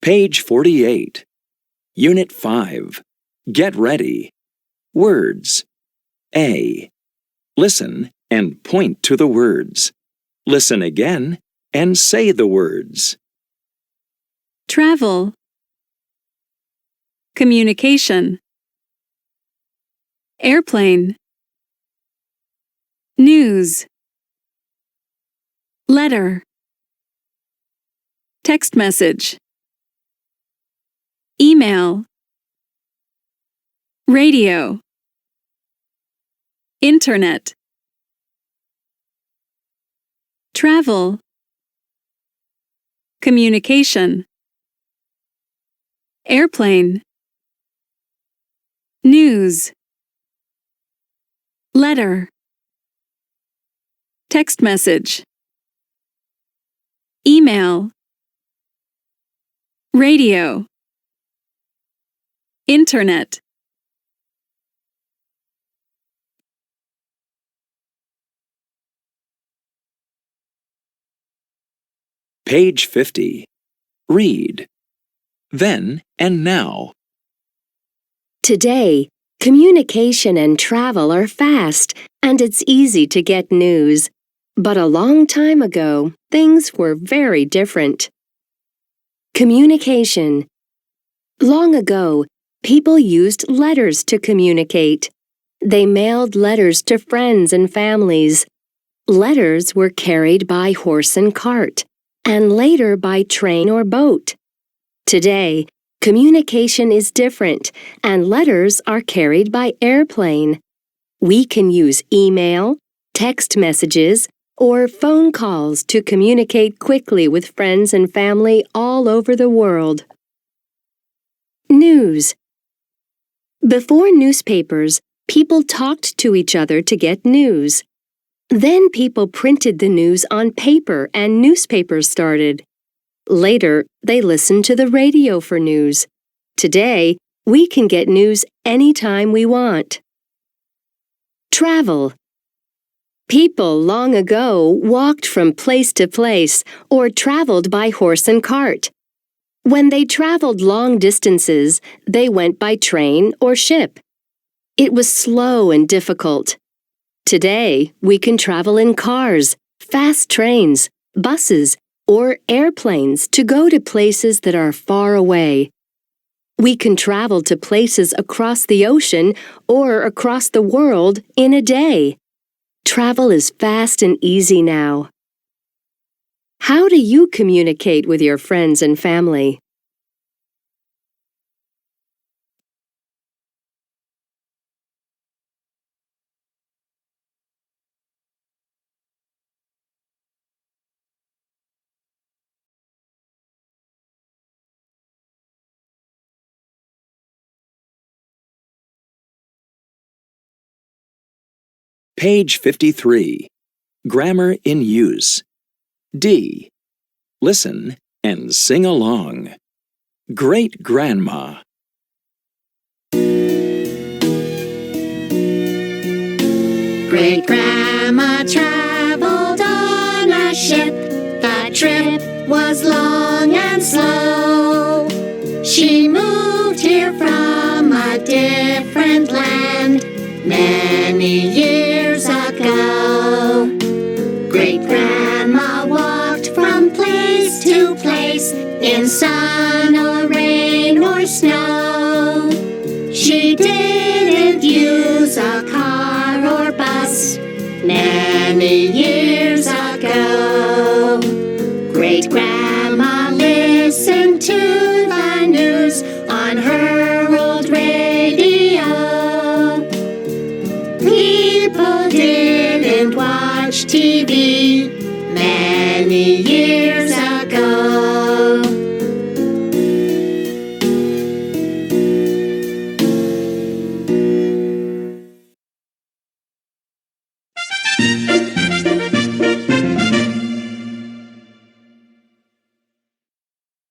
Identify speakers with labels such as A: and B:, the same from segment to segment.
A: Page 48. Unit 5. Get ready. Words. A. Listen and point to the words. Listen again and say the words.
B: Travel. Communication. Airplane. News. Letter. Text message. Email. Radio. Internet. Travel. Communication. Airplane. News. Letter. Text message. Email. Radio. Internet.
A: Page 50. Read. Then and now.
C: Today, communication and travel are fast, and it's easy to get news. But a long time ago, things were very different. Communication. Long ago, people used letters to communicate. They mailed letters to friends and families. Letters were carried by horse and cart, and later by train or boat. Today, communication is different, and letters are carried by airplane. We can use email, text messages, or phone calls to communicate quickly with friends and family all over the world. News. Before newspapers, people talked to each other to get news. Then people printed the news on paper and newspapers started. Later, they listened to the radio for news. Today, we can get news anytime we want. Travel. People long ago walked from place to place or traveled by horse and cart. When they traveled long distances, they went by train or ship. It was slow and difficult. Today, we can travel in cars, fast trains, buses, or airplanes to go to places that are far away. We can travel to places across the ocean or across the world in a day. Travel is fast and easy now. How do you communicate with your friends and family?
A: Page 53. Grammar in use. D. Listen and sing along. Great-grandma.
D: Great-grandma traveled on a ship that trip was long and slow. She moved here from a different land many years ago. Great-grandma walked from place to place in sun or rain or snow. She didn't use a car or bus many years ago. Great-grandma listened to the news on her old radio. People didn't watch TV many years ago.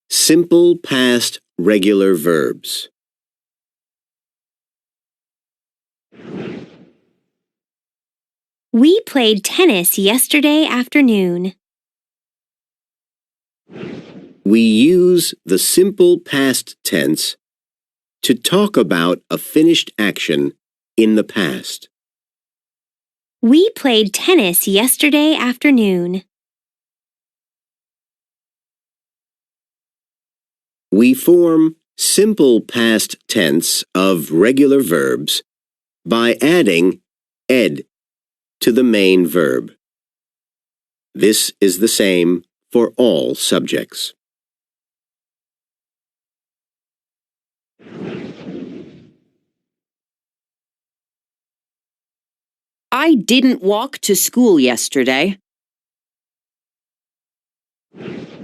E: Simple past regular verbs.
F: We played tennis yesterday afternoon.
E: We use the simple past tense to talk about a finished action in the past.
F: We played tennis yesterday afternoon.
E: We form simple past tense of regular verbs by adding ed to the main verb. This is the same for all subjects.
G: I didn't walk to school yesterday.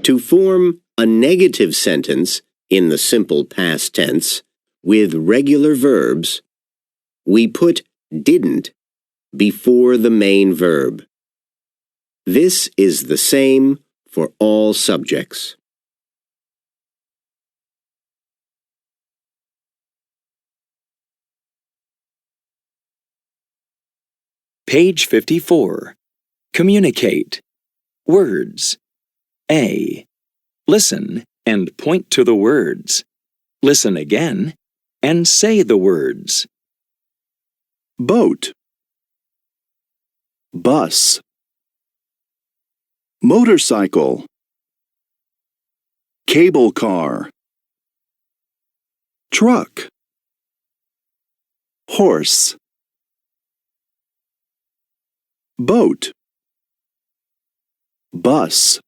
E: To form a negative sentence in the simple past tense with regular verbs, we put didn't before the main verb. This is the same for all subjects.
A: Page 54. Communicate. Words. A. Listen and point to the words. Listen again and say the words.
H: Boat, bus, motorcycle, cable car, truck, horse, boat, bus,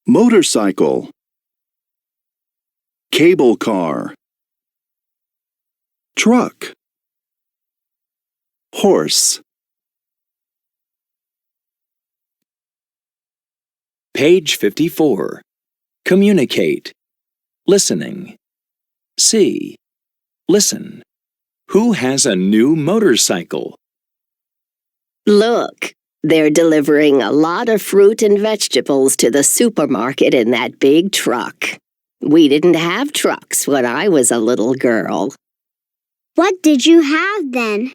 H: motorcycle, cable car, truck, horse.
A: Page 54. Communicate. Listening. C. Listen. Who has a new motorcycle?
C: Look, they're delivering a lot of fruit and vegetables to the supermarket in that big truck. We didn't have trucks when I was a little girl.
I: What did you have then?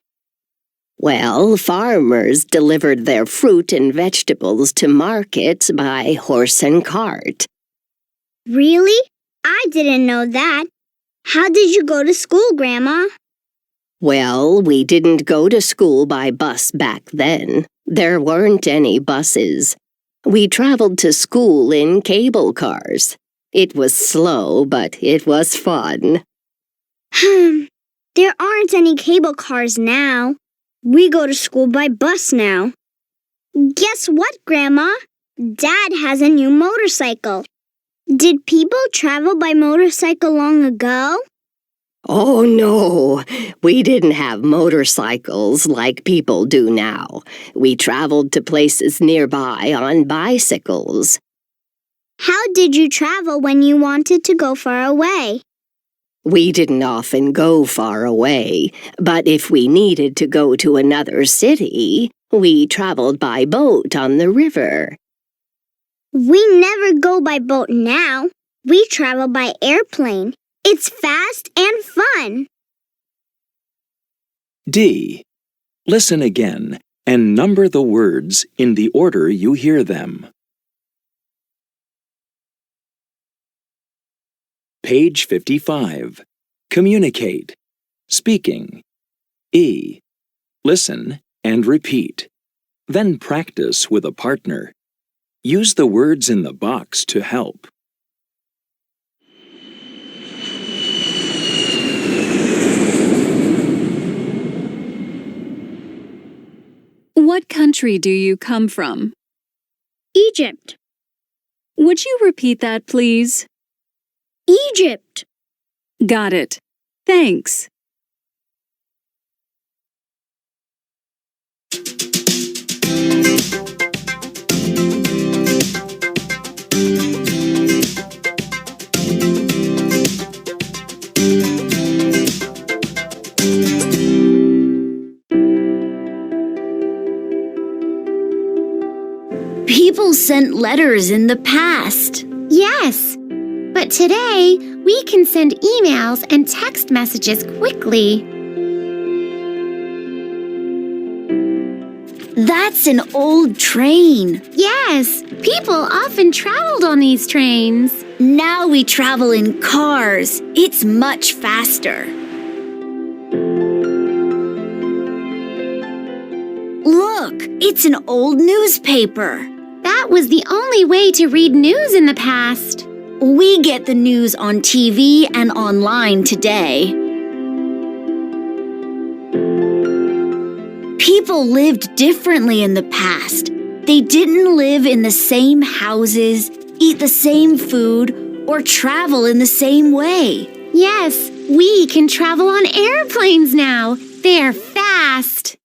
C: Well, farmers delivered their fruit and vegetables to markets by horse and cart.
I: Really? I didn't know that. How did you go to school, Grandma?
C: Well, we didn't go to school by bus back then. There weren't any buses. We traveled to school in cable cars. It was slow, but it was fun.
I: There aren't any cable cars now. We go to school by bus now. Guess what, Grandma? Dad has a new motorcycle. Did people travel by motorcycle long ago?
C: Oh, no. We didn't have motorcycles like people do now. We traveled to places nearby on bicycles.
I: How did you travel when you wanted to go far away?
C: We didn't often go far away, but if we needed to go to another city, we traveled by boat on the river.
I: We never go by boat now. We travel by airplane. It's fast and fun.
A: D. Listen again and number the words in the order you hear them. Page 55. Communicate. Speaking. E. Listen and repeat. Then practice with a partner. Use the words in the box to help.
B: What country do you come from?
I: Egypt.
B: Would you repeat that, please?
I: Egypt.
B: Got it. Thanks.
J: People sent letters in the past.
F: Yes, but today we can send emails and text messages quickly.
J: That's an old train.
F: Yes, people often traveled on these trains.
J: Now we travel in cars. It's much faster. Look, it's an old newspaper.
F: That was the only way to read news in the past.
J: We get the news on TV and online today. People lived differently in the past. They didn't live in the same houses, eat the same food, or travel in the same way.
F: Yes, we can travel on airplanes now. They're fast.